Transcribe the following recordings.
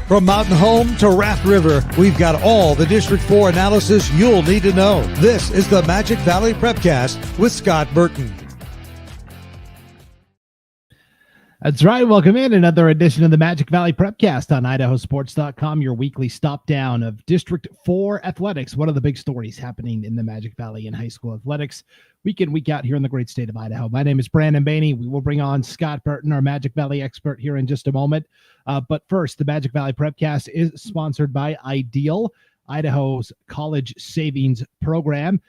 From Mountain Home to Raft River, we've got all the District 4 analysis you'll need to know. This is the Magic Valley Prepcast with Scott Burton. That's right. Welcome in another edition of the Magic Valley Prepcast on IdahoSports.com, your weekly stop down of District 4 athletics. One of the big stories happening in the Magic Valley and high school athletics week in, week out here in the great state of Idaho. My name is Brandon Baney. We will bring on Scott Burton, our Magic Valley expert, here in just a moment. But first, the Magic Valley Prepcast is sponsored by Ideal, Idaho's college savings program.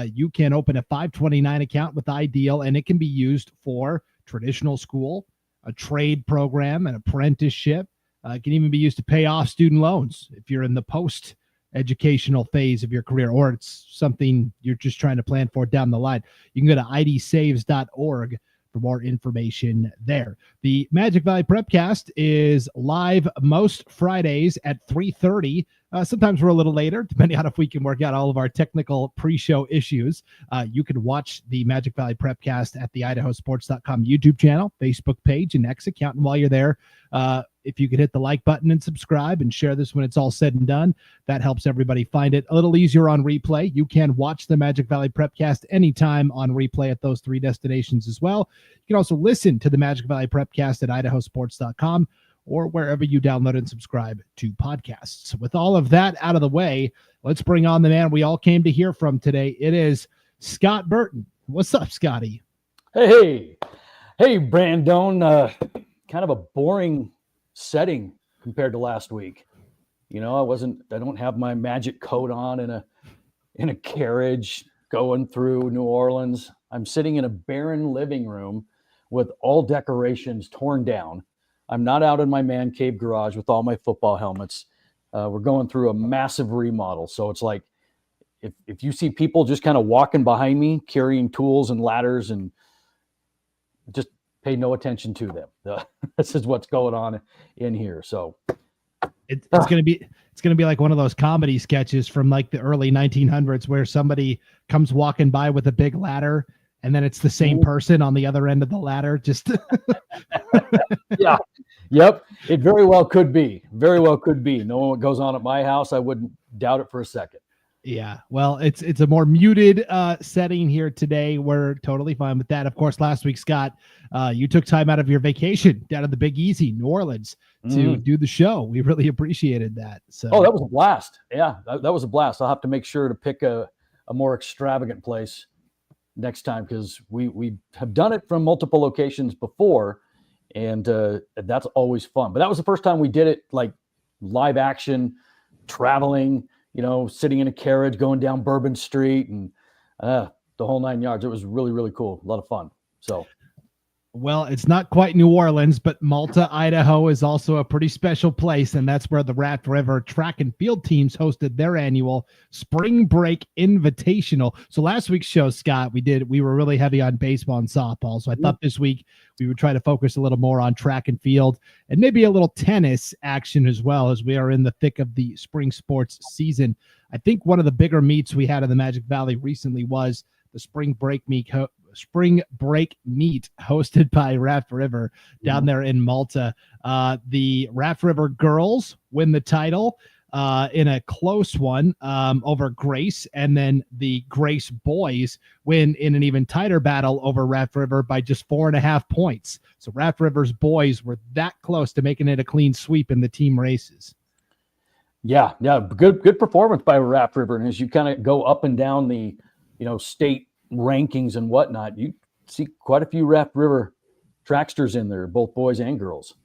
You can open a 529 account with Ideal, and it can be used for traditional school, a trade program, an apprenticeship. It can even be used to pay off student loans if you're in the post-educational phase of your career, or it's something you're just trying to plan for down the line. You can go to idsaves.org for more information there. The Magic Valley Prepcast is live most Fridays at 3:30. Sometimes we're a little later, depending on if we can work out all of our technical pre-show issues. You can watch the Magic Valley Prepcast at the IdahoSports.com YouTube channel, Facebook page, and X account. And while you're there, if you could hit the like button and subscribe and share this when it's all said and done, that helps everybody find it a little easier on replay. You can watch the Magic Valley Prepcast anytime on replay at those three destinations as well. You can also listen to the Magic Valley Prepcast at IdahoSports.com or wherever you download and subscribe to podcasts. With all of that out of the way, let's bring on the man we all came to hear from today. It is Scott Burton. What's up, Scotty? Hey, Brandon. Kind of a boring setting compared to last week. You know, I don't have my magic coat on in a carriage going through New Orleans. I'm sitting in a barren living room with all decorations torn down. I'm not out in my man cave garage with all my football helmets. We're going through a massive remodel. So it's like, if you see people just kind of walking behind me, carrying tools and ladders, and just pay no attention to them. This is what's going on in here. So it's going to be like one of those comedy sketches from like the early 1900s where somebody comes walking by with a big ladder, and then it's the same person on the other end of the ladder. Just yeah. Yep. It very well could be. Knowing what goes on at my house, I wouldn't doubt it for a second. Yeah. Well, it's a more muted setting here today. We're totally fine with that. Of course, last week, Scott, you took time out of your vacation down at the Big Easy, New Orleans, to do the show. We really appreciated that. So, that was a blast. Yeah, that was a blast. I'll have to make sure to pick a more extravagant place next time, because we have done it from multiple locations before, and that's always fun. But that was the first time we did it like live action, traveling, you know, sitting in a carriage, going down Bourbon Street, and the whole 9 yards. It was really, really cool. A lot of fun. So, well, it's not quite New Orleans, but Malta, Idaho is also a pretty special place, and that's where the Raft River track and field teams hosted their annual Spring Break Invitational. So last week's show, Scott, we were really heavy on baseball and softball. So I thought this week we would try to focus a little more on track and field and maybe a little tennis action as well, as we are in the thick of the spring sports season. I think one of the bigger meets we had in the Magic Valley recently was the Spring Break meet hosted by Raft River down there in Malta. The Raft River girls win the title in a close one over Grace, and then the Grace boys win in an even tighter battle over Raft River by just 4.5 points. So Raft River's boys were that close to making it a clean sweep in the team races. Yeah, good performance by Raft River. And as you kind of go up and down the, state rankings and whatnot, you see quite a few Raft River tracksters in there, both boys and girls.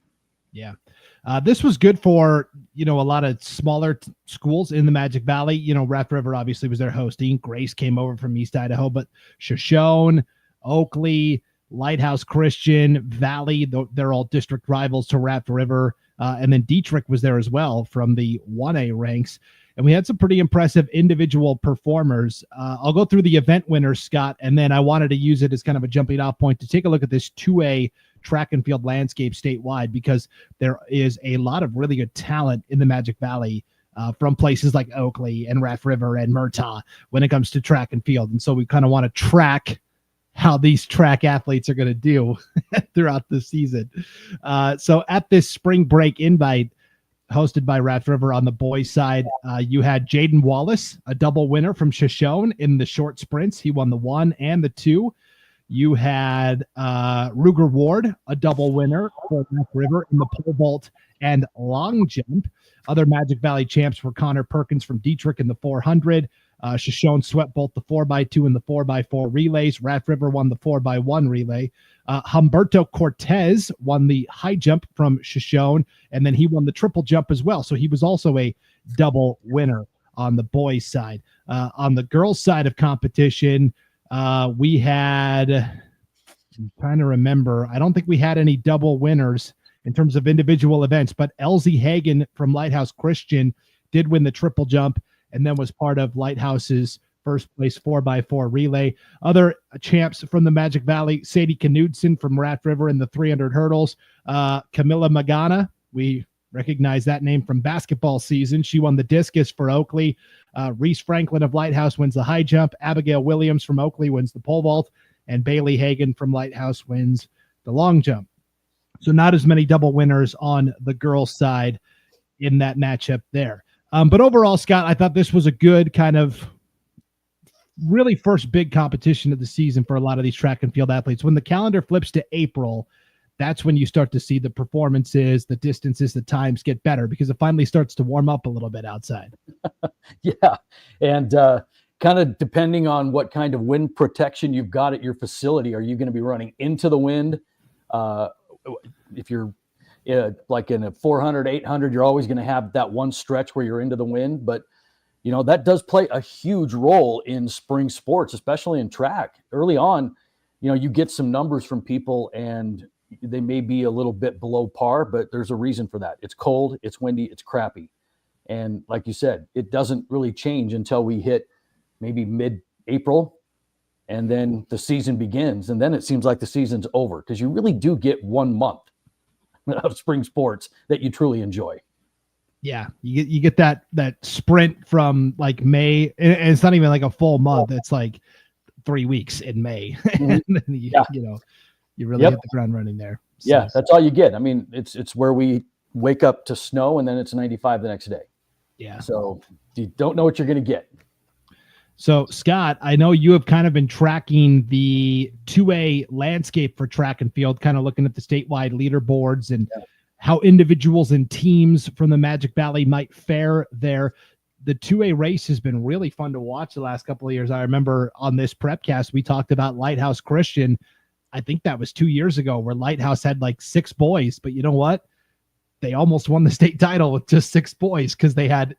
Yeah. This was good for, a lot of smaller schools in the Magic Valley. Raft River obviously was there hosting. Grace came over from East Idaho, but Shoshone, Oakley, Lighthouse Christian, Valley, they're all district rivals to Raft River. And then Dietrich was there as well from the 1A ranks. And we had some pretty impressive individual performers. I'll go through the event winners, Scott, and then I wanted to use it as kind of a jumping off point to take a look at this 2A track and field landscape statewide, because there is a lot of really good talent in the Magic Valley from places like Oakley and Raft River and Murtaugh when it comes to track and field. And so we kind of want to track how these track athletes are going to do throughout the season. So at this spring break invite, hosted by Raft River. On the boys' side, you had Jaden Wallace, a double winner from Shoshone in the short sprints. He won the 1 and the 2. You had Ruger Ward, a double winner for Raft River in the pole vault and long jump. Other Magic Valley champs were Connor Perkins from Dietrich in the 400. Shoshone swept both the 4x2 and the 4x4 relays. Raft River won the 4x1 relay. Humberto Cortez won the high jump from Shoshone, and then he won the triple jump as well. So he was also a double winner on the boys' side. On the girls' side of competition, we had, I'm trying to remember, I don't think we had any double winners in terms of individual events, but Elsie Hagen from Lighthouse Christian did win the triple jump and then was part of Lighthouse's first place 4x4 relay. Other champs from the Magic Valley, Sadie Knudsen from Raft River in the 300 hurdles. Camilla Magana, we recognize that name from basketball season. She won the discus for Oakley. Reese Franklin of Lighthouse wins the high jump. Abigail Williams from Oakley wins the pole vault. And Bailey Hagen from Lighthouse wins the long jump. So not as many double winners on the girls' side in that matchup there. But overall, Scott, I thought this was a good kind of really first big competition of the season for a lot of these track and field athletes. When the calendar flips to April, that's when you start to see the performances, the distances, the times get better because it finally starts to warm up a little bit outside. Yeah. And kind of depending on what kind of wind protection you've got at your facility, are you going to be running into the wind? If you're like in a 400, 800, you're always going to have that one stretch where you're into the wind. But, you know, that does play a huge role in spring sports, especially in track. Early on, you know, you get some numbers from people and they may be a little bit below par, but there's a reason for that. It's cold, it's windy, it's crappy. And like you said, it doesn't really change until we hit maybe mid-April, and then the season begins. And then it seems like the season's over because you really do get 1 month of spring sports that you truly enjoy. Yeah, you get that sprint from like May, and it's not even like a full month. It's like 3 weeks in May. And then you really hit the ground running there. So. Yeah, that's all you get. I mean, it's where we wake up to snow and then it's 95 the next day. Yeah. So you don't know what you're going to get. So, Scott, I know you have kind of been tracking the 2A landscape for track and field, kind of looking at the statewide leaderboards and how individuals and teams from the Magic Valley might fare there. The 2A race has been really fun to watch the last couple of years. I remember on this Prepcast, we talked about Lighthouse Christian. I think that was 2 years ago where Lighthouse had like 6 boys, but you know what? They almost won the state title with just 6 boys because they had,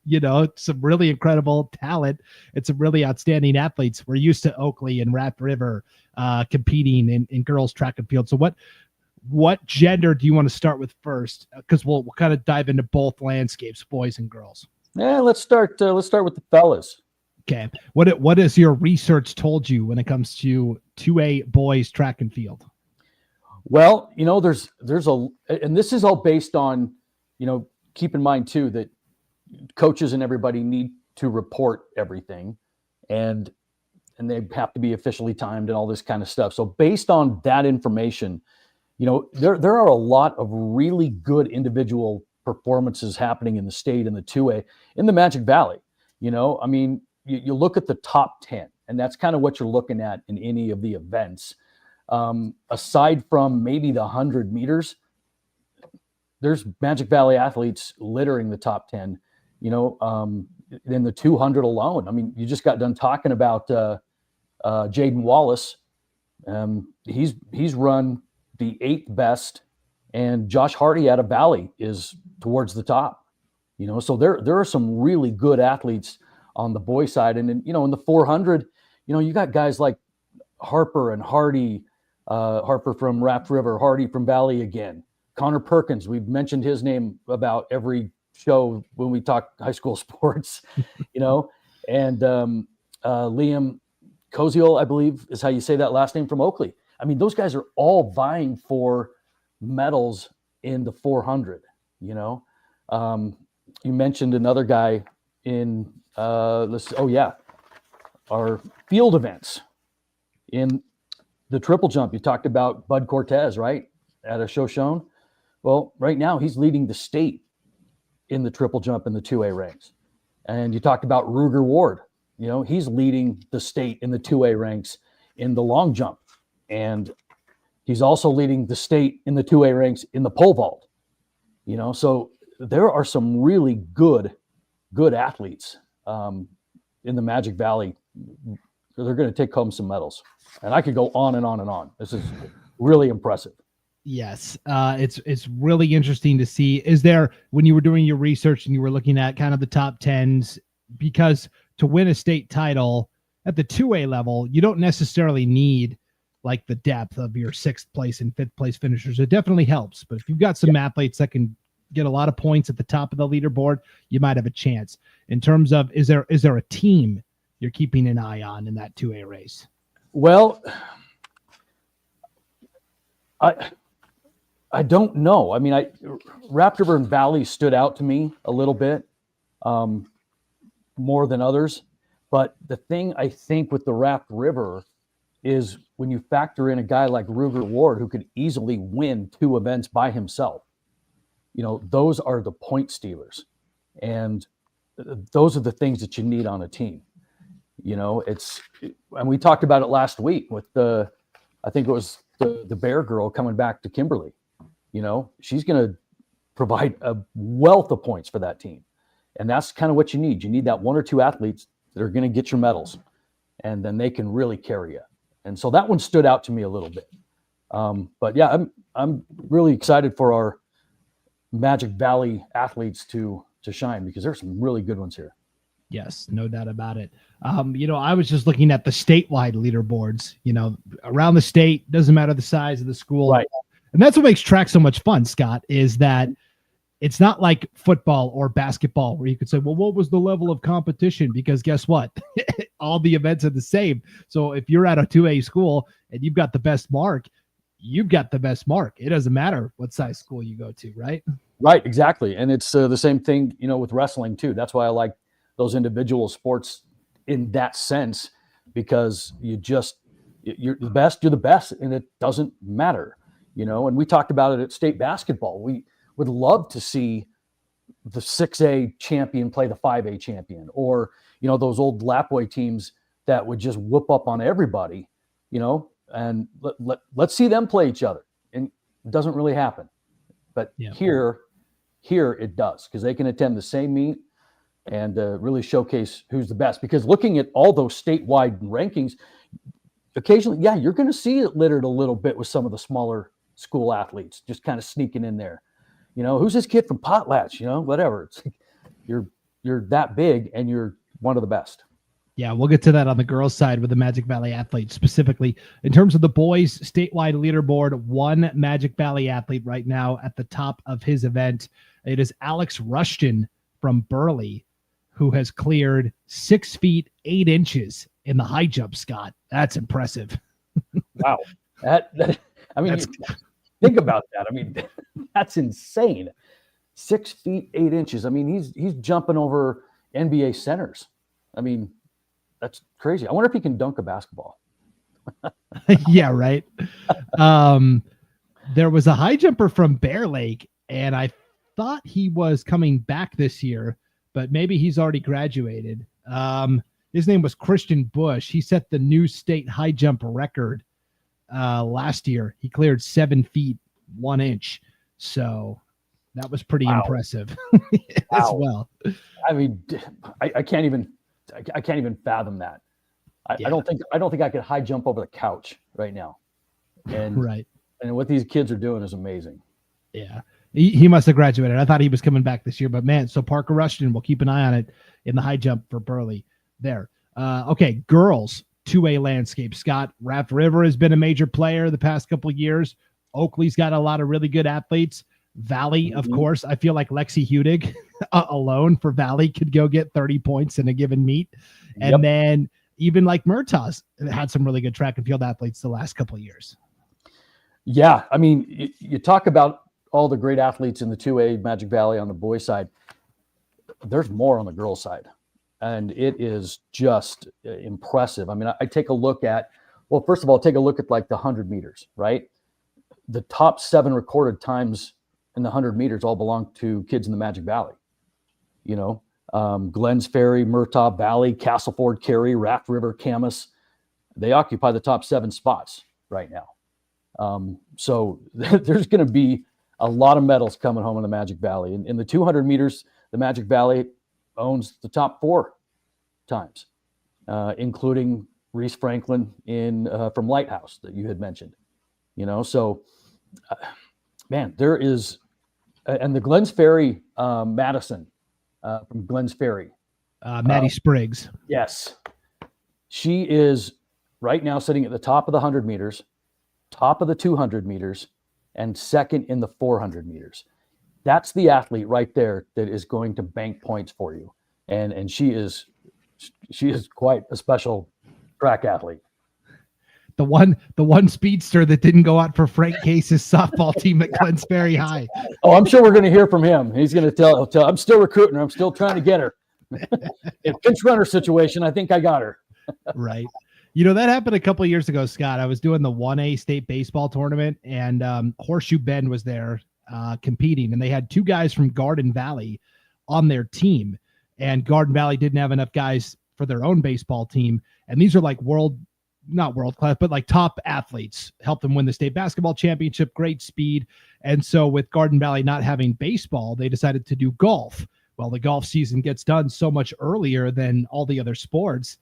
some really incredible talent and some really outstanding athletes. We're used to Oakley and Raft River competing in girls track and field. So what gender do you want to start with first? Because we'll kind of dive into both landscapes, boys and girls. Yeah, let's start with the fellas. Okay. What has your research told you when it comes to 2A boys track and field? Well, there's and this is all based on, keep in mind too, that coaches and everybody need to report everything and they have to be officially timed and all this kind of stuff. So based on that information, there are a lot of really good individual performances happening in the state in the 2A, in the Magic Valley. I mean, you look at the top 10 and that's kind of what you're looking at in any of the events. Aside from maybe the 100 meters, there's Magic Valley athletes littering the top 10, in the 200 alone. I mean, you just got done talking about Jaden Wallace. He's run the 8th best, and Josh Hardy out of Valley is towards the top, so there are some really good athletes on the boy side. And then, in the 400, you got guys like Harper and Hardy, Harper from Raft River, Hardy from Valley again. Connor Perkins, we've mentioned his name about every show when we talk high school sports, and Liam Koziel, I believe is how you say that last name, from Oakley. I mean, those guys are all vying for medals in the 400, You mentioned another guy in, our field events. In the triple jump, you talked about Bud Cortez, right? At a Shoshone. Well, right now he's leading the state in the triple jump in the 2A ranks. And you talked about Ruger Ward. You know, he's leading the state in the 2A ranks in the long jump. And he's also leading the state in the 2A ranks in the pole vault. You know, so there are some really good athletes in the Magic Valley. They're going to take home some medals. And I could go on and on and on. This is really impressive. Yes, it's really interesting to see. Is there, when you were doing your research and you were looking at kind of the top 10s, because to win a state title at the 2A level, you don't necessarily need like the depth of your 6th place and 5th place finishers. It definitely helps. But if you've got some athletes that can get a lot of points at the top of the leaderboard, you might have a chance. In terms of, is there a team you're keeping an eye on in that 2A race? Well, I don't know. I mean, Raft River and Valley stood out to me a little bit more than others. But the thing I think with the Raft River is when you factor in a guy like Ruger Ward, who could easily win 2 events by himself, you know, those are the point stealers. And those are the things that you need on a team. You know, and we talked about it last week with I think it was the Bear girl coming back to Kimberly. You know, she's going to provide a wealth of points for that team. And that's kind of what you need. You need that 1 or 2 athletes that are going to get your medals, and then they can really carry you. And so that one stood out to me a little bit. But yeah, I'm really excited for our Magic Valley athletes to shine, because there's some really good ones here. Yes, no doubt about it. You know, I was just looking at the statewide leaderboards, you know, around the state, doesn't matter the size of the school. Right. And that's what makes track so much fun, Scott, is that it's not like football or basketball where you could say, well, what was the level of competition? Because guess what? All the events are the same. So if you're at a 2A school and you've got the best mark, you've got the best mark. It doesn't matter what size school you go to, right? Right, exactly. And it's the same thing, you know, with wrestling too. That's why I like those individual sports in that sense, because you're the best, and it doesn't matter, you know. And we talked about it at state basketball. We would love to see the 6A champion play the 5A champion, or, you know, those old Lapway teams that would just whoop up on everybody, you know, and let's see them play each other. And it doesn't really happen. But here it does, because they can attend the same meet and really showcase who's the best. Because looking at all those statewide rankings, occasionally, you're going to see it littered a little bit with some of the smaller school athletes just kind of sneaking in there. You know, who's this kid from Potlatch? You know, whatever. It's you're that big and you're one of the best. Yeah, we'll get to that on the girls' side with the Magic Valley athletes specifically. In terms of the boys' statewide leaderboard, 1 Magic Valley athlete right now at the top of his event. It is Alex Rushton from Burley, who has cleared 6 feet 8 inches in the high jump, Scott. That's impressive. Wow. I mean, think about that. I mean, that's insane. 6 feet 8 inches. I mean, he's jumping over NBA centers. I mean, that's crazy. I wonder if he can dunk a basketball. Yeah, right. There was a high jumper from Bear Lake, and I thought he was coming back this year, but maybe he's already graduated. His name was Christian Bush. He set the new state high jump record last year. He cleared 7 feet 1 inch. So that was pretty impressive as well. I mean, I can't even fathom that. I don't think I could high jump over the couch right now. And and what these kids are doing is amazing. Yeah. He must have graduated. I thought he was coming back this year, but man, so Parker Rushton, we'll keep an eye on it in the high jump for Burley there. Okay, girls 2A landscape. Scott, Raft River has been a major player the past couple of years. Oakley's got a lot of really good athletes. Valley, of course, I feel like Lexi Hudig alone for Valley could go get 30 points in a given meet. And then even like Murtaugh had some really good track and field athletes the last couple of years. Yeah, I mean, you talk about all the great athletes in the 2A Magic Valley on the boys' side. There's more on the girls' side, and it is just impressive. I mean, I take a look at, well, first of all, take a look at like the 100 meters, right? The top 7 recorded times in the 100 meters all belong to kids in the Magic Valley. Glens Ferry, Murtaugh Valley, Castleford, Cary, Raft River, Camas, they occupy the top 7 spots right now. So there's going to be a lot of medals coming home in the Magic Valley. In the 200 meters, the Magic Valley owns the top 4 times, including Reese Franklin from Lighthouse that you had mentioned. So man, there is, and the Glens Ferry, Madison from Glens Ferry. Maddie Spriggs. Yes. She is right now sitting at the top of the 100 meters, top of the 200 meters, and second in the 400 meters. That's the athlete right there that is going to bank points for you. And she is quite a special track athlete. The one speedster that didn't go out for Frank Case's softball team at Glens Ferry High. Oh, I'm sure we're going to hear from him. He's going to tell, I'm still recruiting her. I'm still trying to get her. In pinch runner situation, I think I got her. Right. That happened a couple of years ago, Scott. I was doing the 1A state baseball tournament, and Horseshoe Bend was there competing, and they had 2 guys from Garden Valley on their team, and Garden Valley didn't have enough guys for their own baseball team. And these are like not world class, but like top athletes, helped them win the state basketball championship, great speed. And so with Garden Valley not having baseball, they decided to do golf. Well, the golf season gets done so much earlier than all the other sports.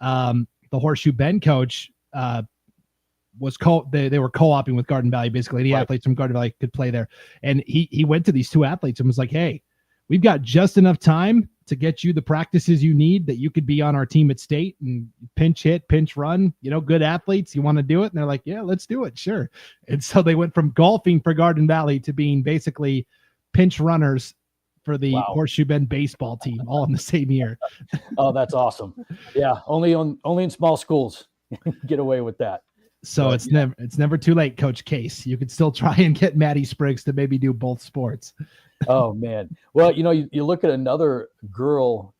The Horseshoe Bend coach they were co-oping with Garden Valley. Basically, the athletes from Garden Valley could play there. And he went to these 2 athletes and was like, hey, we've got just enough time to get you the practices you need that you could be on our team at state and pinch hit, pinch run, good athletes. You want to do it? And they're like, yeah, let's do it. Sure. And so they went from golfing for Garden Valley to being basically pinch runners for the Horseshoe Bend baseball team all in the same year. Oh, that's awesome. Yeah. Only in small schools get away with that. So it's never too late, Coach Case. You could still try and get Maddie Spriggs to maybe do both sports. Oh man. Well, you look at another girl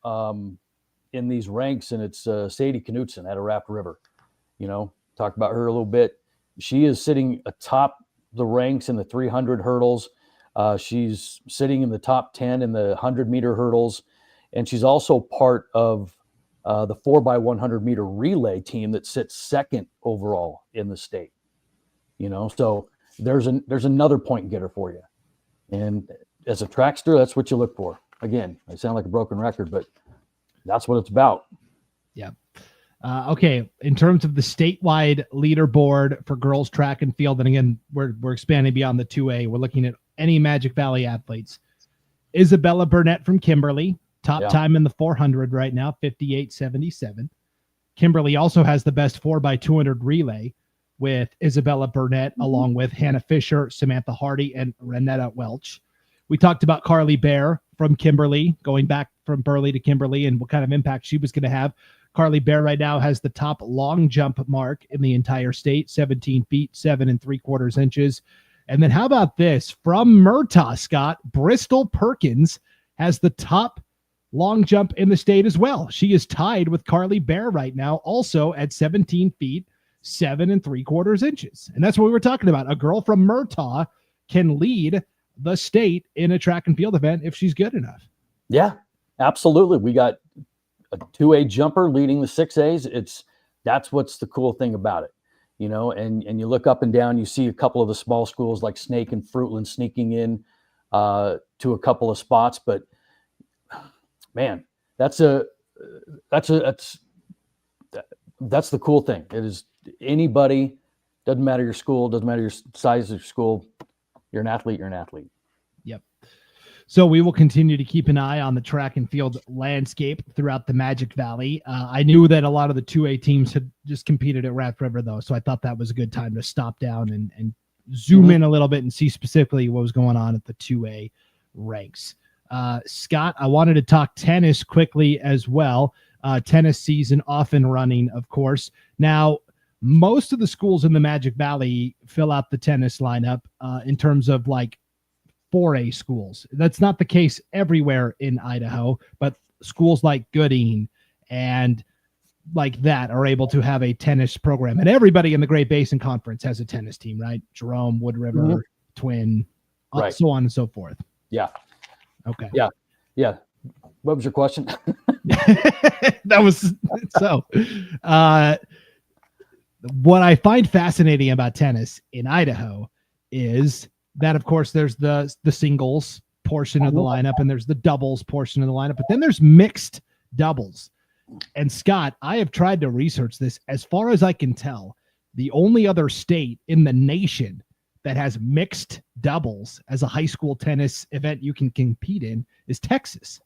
in these ranks, and it's Sadie Knutson out of Raft River. Talk about her a little bit. She is sitting atop the ranks in the 300 hurdles. She's sitting in the top 10 in the 100-meter hurdles, and she's also part of the 4x100 meter relay team that sits second overall in the state. So there's another point getter for you. And as a trackster, that's what you look for. Again, I sound like a broken record, but that's what it's about. Yeah. Okay. In terms of the statewide leaderboard for girls track and field, and again, we're expanding beyond the 2A. We're looking at any Magic Valley athletes. Isabella Burnett from Kimberly, top time in the 400 right now, 58.77. Kimberly also has the best 4x200 relay with Isabella Burnett, along with Hannah Fisher, Samantha Hardy, and Renetta Welch. We talked about Carly Bear from Kimberly, going back from Burley to Kimberly and what kind of impact she was going to have. Carly Bear right now has the top long jump mark in the entire state, 17 feet, 7 3/4 inches. And then how about this? From Murtaugh, Scott, Bristol Perkins has the top long jump in the state as well. She is tied with Carly Bear right now, also at 17 feet, 7 3/4 inches. And that's what we were talking about. A girl from Murtaugh can lead the state in a track and field event if she's good enough. Yeah, absolutely. We got a 2A jumper leading the 6As. That's what's the cool thing about it, and you look up and down, you see a couple of the small schools like Snake and Fruitland sneaking in to a couple of spots, but man, that's the cool thing. It is anybody, doesn't matter your school, doesn't matter your size of your school. You're an athlete. Yep. So we will continue to keep an eye on the track and field landscape throughout the Magic Valley. I knew that a lot of the 2A teams had just competed at Raft River, though, so I thought that was a good time to stop down and zoom in a little bit and see specifically what was going on at the 2A ranks. Scott, I wanted to talk tennis quickly as well. Tennis season off and running, of course. Now, most of the schools in the Magic Valley fill out the tennis lineup in terms of like 4A schools. That's not the case everywhere in Idaho, but schools like Gooding and like that are able to have a tennis program. And everybody in the Great Basin Conference has a tennis team, right? Jerome, Wood River, Twin, so on and so forth. Yeah. Okay. Yeah. what was your question? That was so. What I find fascinating about tennis in Idaho is that, of course, there's the singles portion of the lineup and there's the doubles portion of the lineup, but then there's mixed doubles. And Scott, I have tried to research this. As far as I can tell, the only other state in the nation that has mixed doubles as a high school tennis event you can compete in is Texas.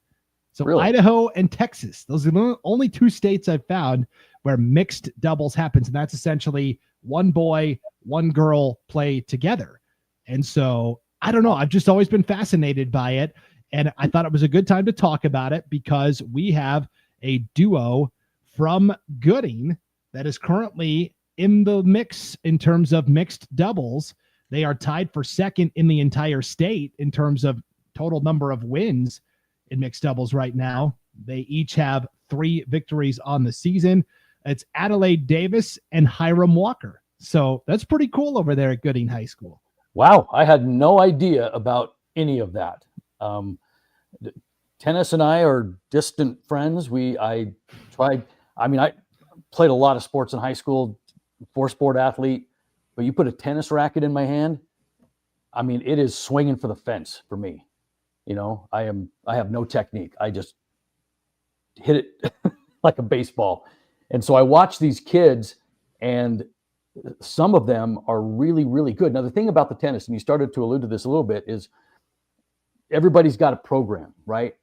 So really? Idaho and Texas, those are the only two states I've found where mixed doubles happens. And that's essentially one boy, one girl play together. And so I don't know. I've just always been fascinated by it. And I thought it was a good time to talk about it because we have a duo from Gooding that is currently in the mix in terms of mixed doubles. They are tied for second in the entire state in terms of total number of wins in mixed doubles right now. They each have 3 victories on the season. It's Adelaide Davis and Hiram Walker. So that's pretty cool over there at Gooding High School. Wow. I had no idea about any of that. Tennis and I are distant friends. I played a lot of sports in high school, 4-sport athlete, but you put a tennis racket in my hand, I mean, it is swinging for the fence for me. You know, I have no technique. I just hit it like a baseball. And so I watch these kids, and some of them are really, really good. Now, the thing about the tennis, and you started to allude to this a little bit, is everybody's got a program, right?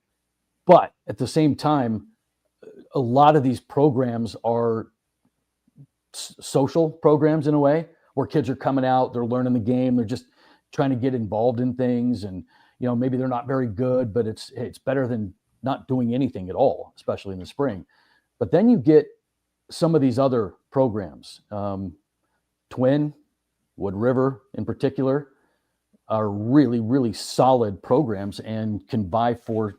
But at the same time, a lot of these programs are social programs in a way, where kids are coming out, they're learning the game, they're just trying to get involved in things, and maybe they're not very good, but it's better than not doing anything at all, especially in the spring. But then you get some of these other programs, Twin, Wood River in particular, are really, really solid programs and can vie for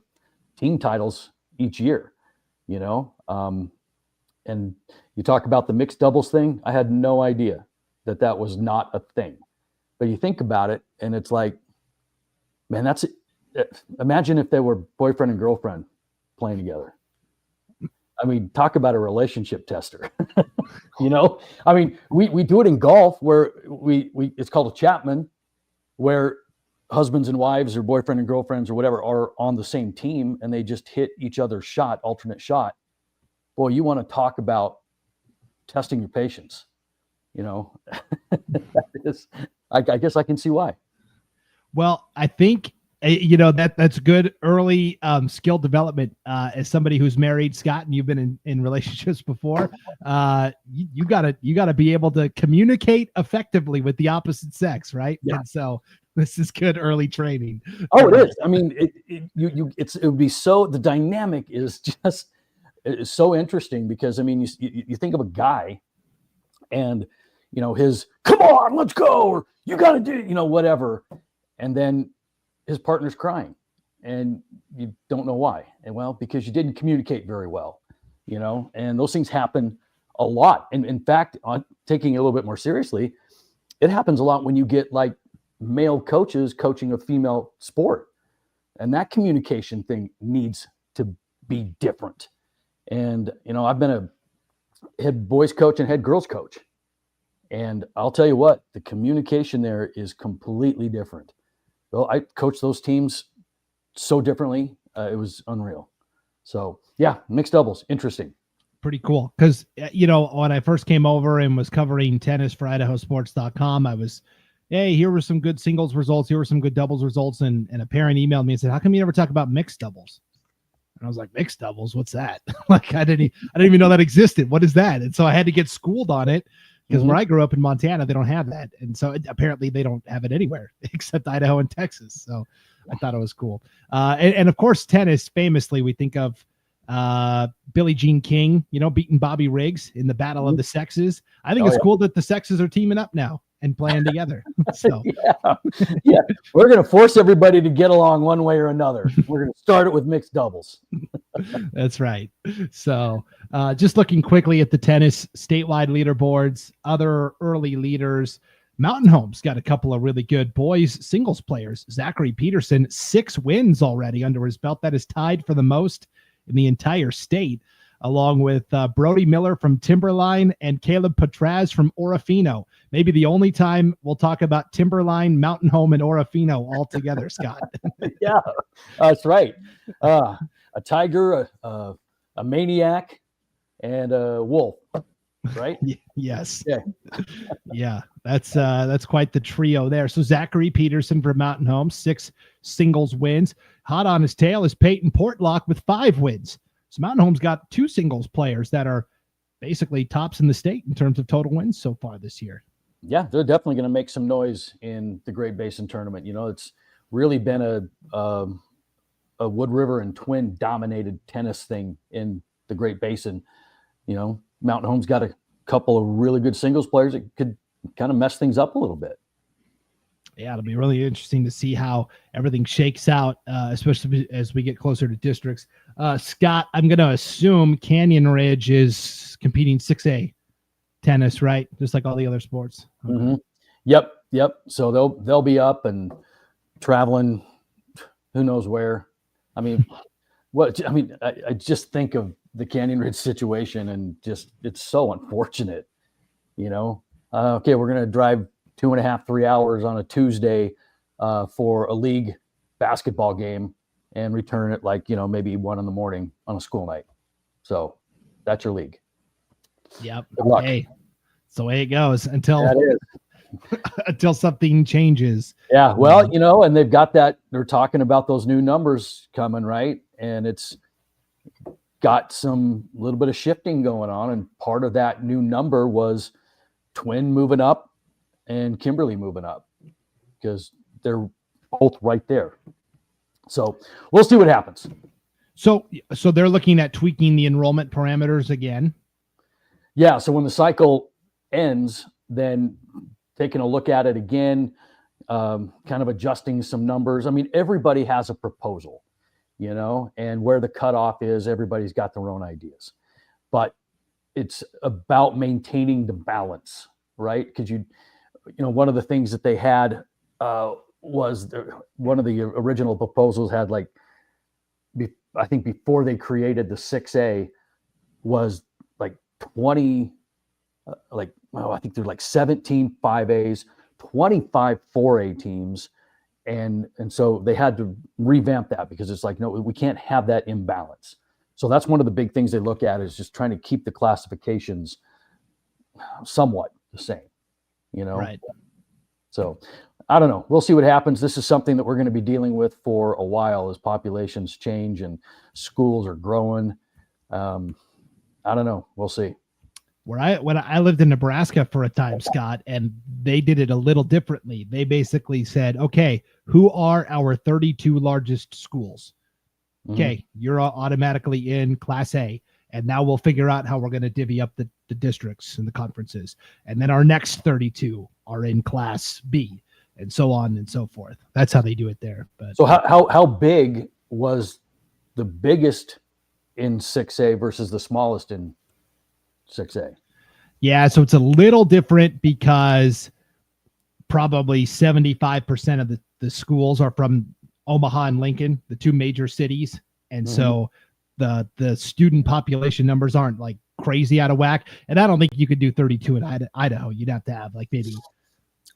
team titles each year, and you talk about the mixed doubles thing. I had no idea that was not a thing, but you think about it and it's like, man, that's it. Imagine if they were boyfriend and girlfriend playing together. I mean, talk about a relationship tester. I mean, we do it in golf where we it's called a Chapman, where husbands and wives or boyfriend and girlfriends or whatever are on the same team and they just hit each other's shot, alternate shot. Boy, you want to talk about testing your patience. That is, I guess I can see why. Well, I think that's good early skill development. As somebody who's married, Scott, and you've been in relationships before, you gotta be able to communicate effectively with the opposite sex, right? Yeah. And so this is good early training. Oh, it is. I mean, it would be so. The dynamic is just so interesting because I mean, you think of a guy, and his "come on, let's go," or "you got to do," whatever, and then his partner's crying and you don't know why. And well, because you didn't communicate very well, and those things happen a lot. And in fact, on taking it a little bit more seriously, it happens a lot when you get like male coaches coaching a female sport, and that communication thing needs to be different. And, I've been a head boys coach and head girls coach, and I'll tell you what, the communication there is completely different. Well, I coached those teams so differently. It was unreal. So yeah, mixed doubles, interesting. Pretty cool. Because, when I first came over and was covering tennis for IdahoSports.com, I was, hey, here were some good singles results. Here were some good doubles results. And a parent emailed me and said, how come you never talk about mixed doubles? And I was like, mixed doubles? What's that? Like, I didn't even know that existed. What is that? And so I had to get schooled on it. Because where I grew up in Montana, they don't have that. And so apparently they don't have it anywhere except Idaho and Texas. So I thought it was cool. And of course, tennis, famously, we think of Billie Jean King, beating Bobby Riggs in the Battle of the Sexes. I think it's cool that the sexes are teaming up now and playing together. So yeah, we're going to force everybody to get along one way or another. We're going to start it with mixed doubles. That's right. So just looking quickly at the tennis statewide leaderboards, other early leaders, Mountain Home's got a couple of really good boys singles players. Zachary Peterson, 6 wins already under his belt. That is tied for the most in the entire state, along with Brody Miller from Timberline and Caleb Petraz from Orofino. Maybe the only time we'll talk about Timberline, Mountain Home, and Orofino all together, Scott. Yeah, that's right. A tiger, a maniac, and a wolf, right? Yes. Yeah. Yeah, that's quite the trio there. So Zachary Peterson for Mountain Home, 6 singles wins. Hot on his tail is Peyton Portlock with 5 wins. So Mountain Home's got 2 singles players that are basically tops in the state in terms of total wins so far this year. Yeah, they're definitely going to make some noise in the Great Basin tournament. It's really been a Wood River and Twin dominated tennis thing in the Great Basin. Mountain Home's got a couple of really good singles players that could kind of mess things up a little bit. Yeah, it'll be really interesting to see how everything shakes out, especially as we get closer to districts. Scott, I'm going to assume Canyon Ridge is competing 6A tennis, right? Just like all the other sports. Okay. Mm-hmm. Yep. So they'll be up and traveling, who knows where. I mean, I just think of the Canyon Ridge situation and just it's so unfortunate. Okay, we're going to drive 2.5, 3 hours on a Tuesday for a league basketball game and return at maybe 1 a.m. on a school night. So that's your league. Yep. Good luck. Hey, it's the way it goes until something changes. Yeah. Well, and they've got that. They're talking about those new numbers coming, right? And it's got some little bit of shifting going on. And part of that new number was Twin moving up and Kimberly moving up because they're both right there. So we'll see what happens. So they're looking at tweaking the enrollment parameters again. Yeah. So when the cycle ends, then taking a look at it again, kind of adjusting some numbers. I mean, everybody has a proposal, and where the cutoff is, everybody's got their own ideas, but it's about maintaining the balance, right? Because one of the things that they had was one of the original proposals had I think before they created the 6A was 20, I think there's 17 5As, 25 4A teams. And so they had to revamp that because it's no, we can't have that imbalance. So that's one of the big things they look at is just trying to keep the classifications somewhat the same, Right. So I don't know. We'll see what happens. This is something that we're going to be dealing with for a while as populations change and schools are growing. I don't know. We'll see. When I lived in Nebraska for a time, Scott, and they did it a little differently. They basically said, okay, who are our 32 largest schools? Mm-hmm. Okay, you're automatically in Class A. And now we'll figure out how we're going to divvy up the districts and the conferences. And then our next 32 are in Class B and so on and so forth. That's how they do it there. But so how big was the biggest in 6A versus the smallest in 6A? Yeah, so it's a little different because probably 75% of the schools are from Omaha and Lincoln, the 2 major cities. And so the student population numbers aren't crazy out of whack. And I don't think you could do 32 in Idaho. You'd have to have maybe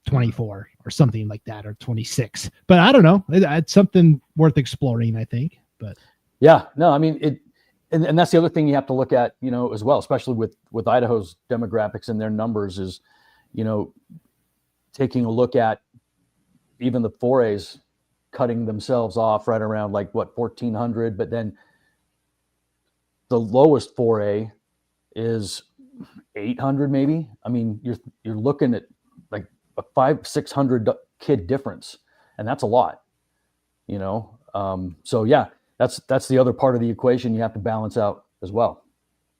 24 or something like that, or 26. But I don't know. It's something worth exploring, I think. But yeah, no, I mean it. And that's the other thing you have to look at, as well, especially with Idaho's demographics and their numbers is, taking a look at even the 4As cutting themselves off right around 1,400, but then the lowest 4A is 800 maybe. I mean, you're looking at a 500-600 kid difference, and that's a lot, So yeah. That's the other part of the equation you have to balance out as well.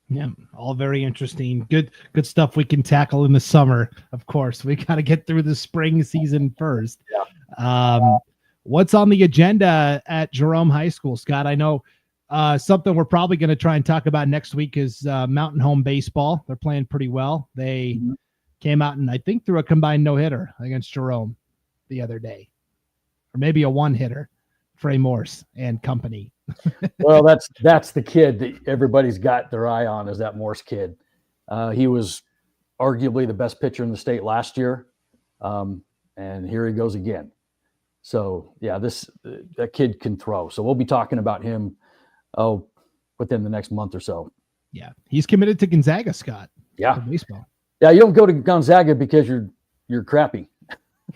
Yeah, all very interesting. Good stuff we can tackle in the summer. Of course, we got to get through the spring season first. Yeah. What's on the agenda at Jerome High School, Scott? I know something we're probably going to try and talk about next week is Mountain Home baseball. They're playing pretty well. They came out and I think threw a combined no-hitter against Jerome the other day, or maybe a one-hitter, Frey Morse and company. Well, that's the kid that everybody's got their eye on, is that Morse kid. He was arguably the best pitcher in the state last year, and here he goes again. So yeah, that kid can throw. So we'll be talking about him within the next month or so. Yeah, he's committed to Gonzaga, Scott. Yeah, for baseball. Yeah, you don't go to Gonzaga because you're crappy.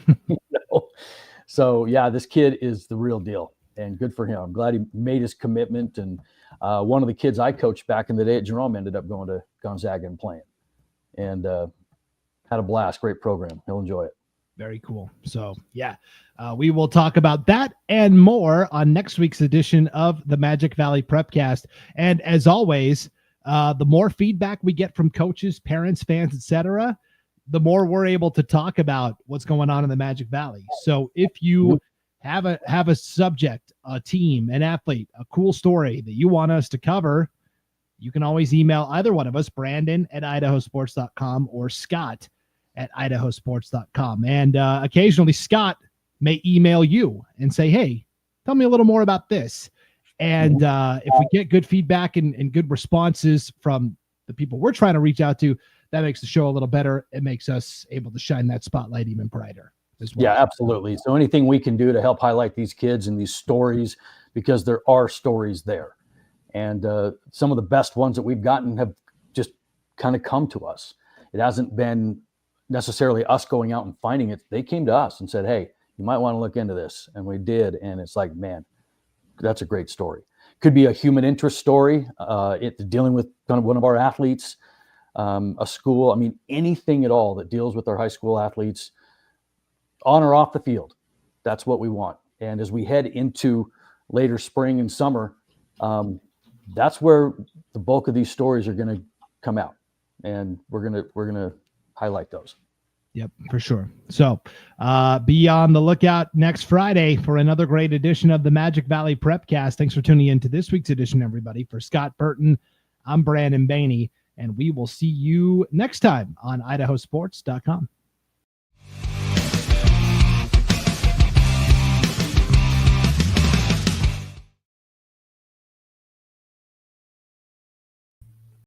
You know? So yeah, this kid is the real deal, and good for him. I'm glad he made his commitment. And one of the kids I coached back in the day at Jerome ended up going to Gonzaga and playing, and had a blast. Great program. He'll enjoy it. Very cool. So yeah, we will talk about that and more on next week's edition of the Magic Valley Prepcast. And as always, the more feedback we get from coaches, parents, fans, etc., the more we're able to talk about what's going on in the Magic Valley. So if you have a subject, a team, an athlete, a cool story that you want us to cover, you can always email either one of us, Brandon at IdahoSports.com or Scott at IdahoSports.com. And occasionally Scott may email you and say, hey, tell me a little more about this. And if we get good feedback and good responses from the people we're trying to reach out to, that makes the show a little better. It makes us able to shine that spotlight even brighter as well. Yeah, absolutely. So anything we can do to help highlight these kids and these stories, because there are stories there. And some of the best ones that we've gotten have just kind of come to us. It hasn't been necessarily us going out and finding it. They came to us and said, hey, you might want to look into this. And we did. And it's like, man, that's a great story. Could be a human interest story. It's dealing with kind of one of our athletes, a school. I mean, anything at all that deals with our high school athletes on or off the field. That's what we want. And as we head into later spring and summer, that's where the bulk of these stories are going to come out. And we're going to highlight those. Yep, for sure. So be on the lookout next Friday for another great edition of the Magic Valley Prepcast. Thanks for tuning in to this week's edition, everybody. For Scott Burton, I'm Brandon Baney, and we will see you next time on IdahoSports.com.